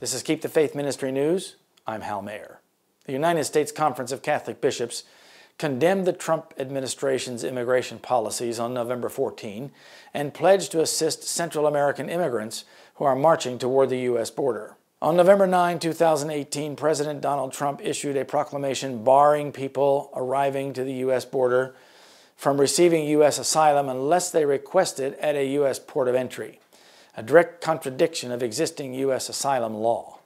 This is Keep the Faith Ministry News. I'm Hal Mayer. The United States Conference of Catholic Bishops condemned the Trump administration's immigration policies on November 14 and pledged to assist Central American immigrants who are marching toward the U.S. border. On November 9, 2018, President Donald Trump issued a proclamation barring people arriving to the U.S. border from receiving U.S. asylum unless they request it at a U.S. port of entry, a direct contradiction of existing U.S. asylum law.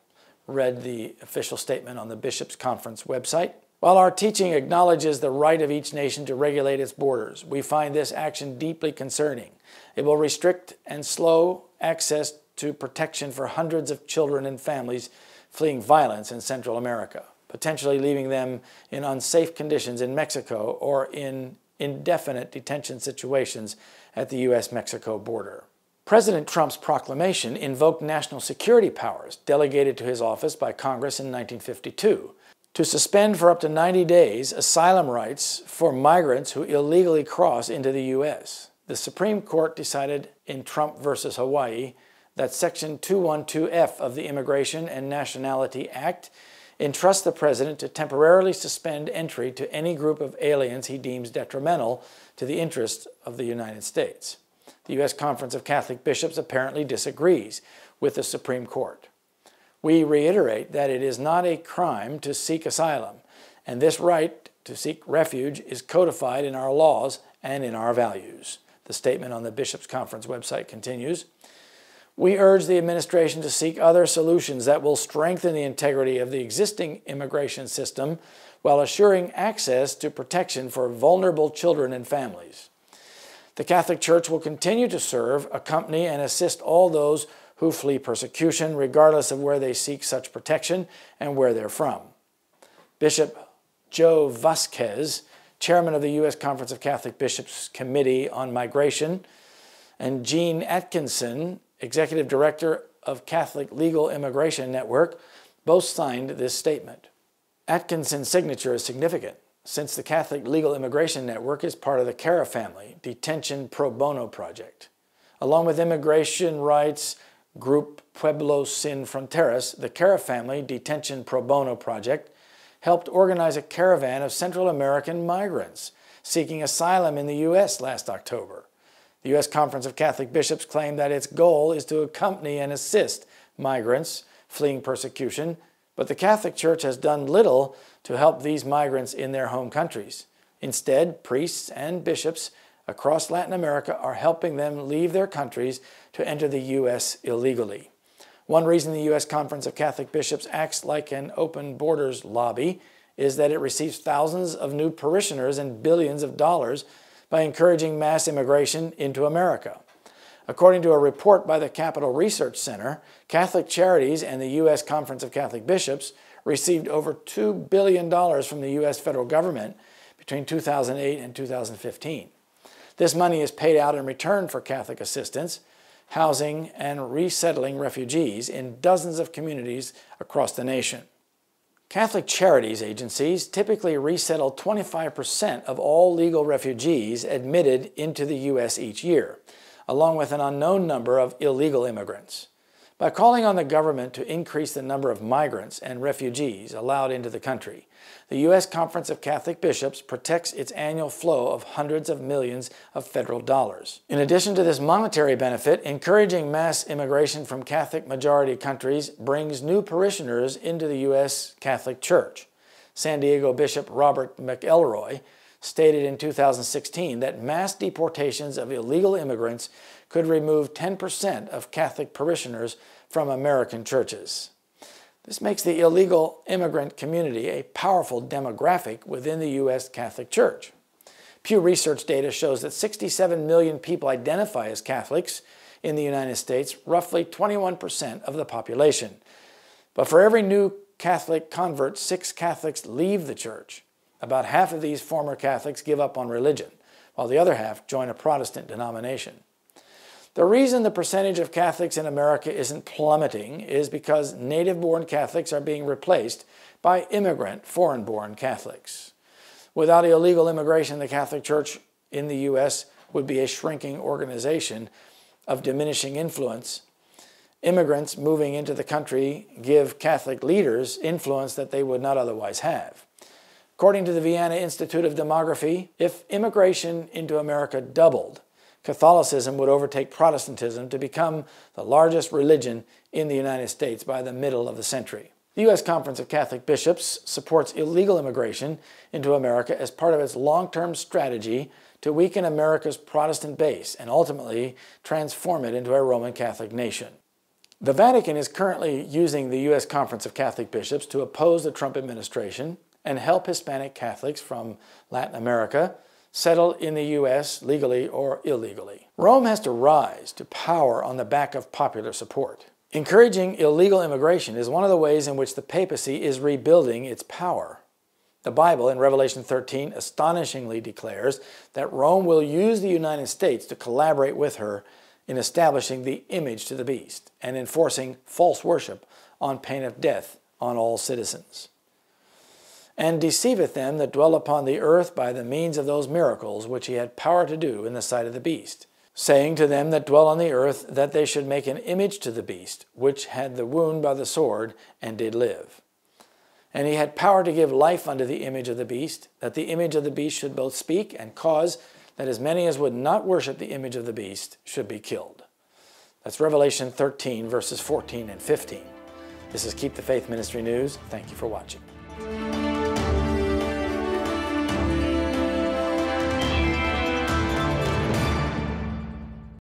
Read the official statement on the Bishops' Conference website. While our teaching acknowledges the right of each nation to regulate its borders, we find this action deeply concerning. It will restrict and slow access to protection for hundreds of children and families fleeing violence in Central America, potentially leaving them in unsafe conditions in Mexico or in indefinite detention situations at the U.S.-Mexico border. President Trump's proclamation invoked national security powers delegated to his office by Congress in 1952 to suspend for up to 90 days asylum rights for migrants who illegally cross into the U.S. The Supreme Court decided in Trump versus Hawaii that Section 212F of the Immigration and Nationality Act entrusts the president to temporarily suspend entry to any group of aliens he deems detrimental to the interests of the United States. The U.S. Conference of Catholic Bishops apparently disagrees with the Supreme Court. We reiterate that it is not a crime to seek asylum, and this right to seek refuge is codified in our laws and in our values. The statement on the Bishops' Conference website continues. We urge the administration to seek other solutions that will strengthen the integrity of the existing immigration system while assuring access to protection for vulnerable children and families. The Catholic Church will continue to serve, accompany, and assist all those who flee persecution, regardless of where they seek such protection and where they're from. Bishop Joe Vasquez, chairman of the U.S. Conference of Catholic Bishops Committee on Migration, and Jean Atkinson, executive director of Catholic Legal Immigration Network, both signed this statement. Atkinson's signature is significant, since the Catholic Legal Immigration Network is part of the Cara Family Detention Pro Bono Project. Along with immigration rights group Pueblos Sin Fronteras, the Cara Family Detention Pro Bono Project helped organize a caravan of Central American migrants seeking asylum in the U.S. last October. The U.S. Conference of Catholic Bishops claimed that its goal is to accompany and assist migrants fleeing persecution, but the Catholic Church has done little to help these migrants in their home countries. Instead, priests and bishops across Latin America are helping them leave their countries to enter the U.S. illegally. One reason the U.S. Conference of Catholic Bishops acts like an open borders lobby is that it receives thousands of new parishioners and billions of dollars by encouraging mass immigration into America. According to a report by the Capital Research Center, Catholic Charities and the U.S. Conference of Catholic Bishops received over $2 billion from the U.S. federal government between 2008 and 2015. This money is paid out in return for Catholic assistance, housing, and resettling refugees in dozens of communities across the nation. Catholic charities agencies typically resettle 25% of all legal refugees admitted into the U.S. each year, along with an unknown number of illegal immigrants. By calling on the government to increase the number of migrants and refugees allowed into the country, the U.S. Conference of Catholic Bishops protects its annual flow of hundreds of millions of federal dollars. In addition to this monetary benefit, encouraging mass immigration from Catholic-majority countries brings new parishioners into the U.S. Catholic Church. San Diego Bishop Robert McElroy stated in 2016 that mass deportations of illegal immigrants could remove 10% of Catholic parishioners from American churches. This makes the illegal immigrant community a powerful demographic within the U.S. Catholic Church. Pew Research data shows that 67 million people identify as Catholics in the United States, roughly 21% of the population. But for every new Catholic convert, 6 Catholics leave the church. About half of these former Catholics give up on religion, while the other half join a Protestant denomination. The reason the percentage of Catholics in America isn't plummeting is because native-born Catholics are being replaced by immigrant, foreign-born Catholics. Without illegal immigration, the Catholic Church in the U.S. would be a shrinking organization of diminishing influence Immigrants moving into the country give Catholic leaders influence that they would not otherwise have. According to the Vienna Institute of Demography, if immigration into America doubled, Catholicism would overtake Protestantism to become the largest religion in the United States by the middle of the century. The U.S. Conference of Catholic Bishops supports illegal immigration into America as part of its long-term strategy to weaken America's Protestant base and ultimately transform it into a Roman Catholic nation. The Vatican is currently using the U.S. Conference of Catholic Bishops to oppose the Trump administration and help Hispanic Catholics from Latin America settle in the U.S. legally or illegally. Rome has to rise to power on the back of popular support. Encouraging illegal immigration is one of the ways in which the papacy is rebuilding its power. The Bible in Revelation 13 astonishingly declares that Rome will use the United States to collaborate with her in establishing the image to the beast and enforcing false worship on pain of death on all citizens. And deceiveth them that dwell upon the earth by the means of those miracles which he had power to do in the sight of the beast, saying to them that dwell on the earth that they should make an image to the beast, which had the wound by the sword, and did live. And he had power to give life unto the image of the beast, that the image of the beast should both speak and cause that as many as would not worship the image of the beast should be killed. That's Revelation 13, verses 14 and 15. This is Keep the Faith Ministry News. Thank you for watching.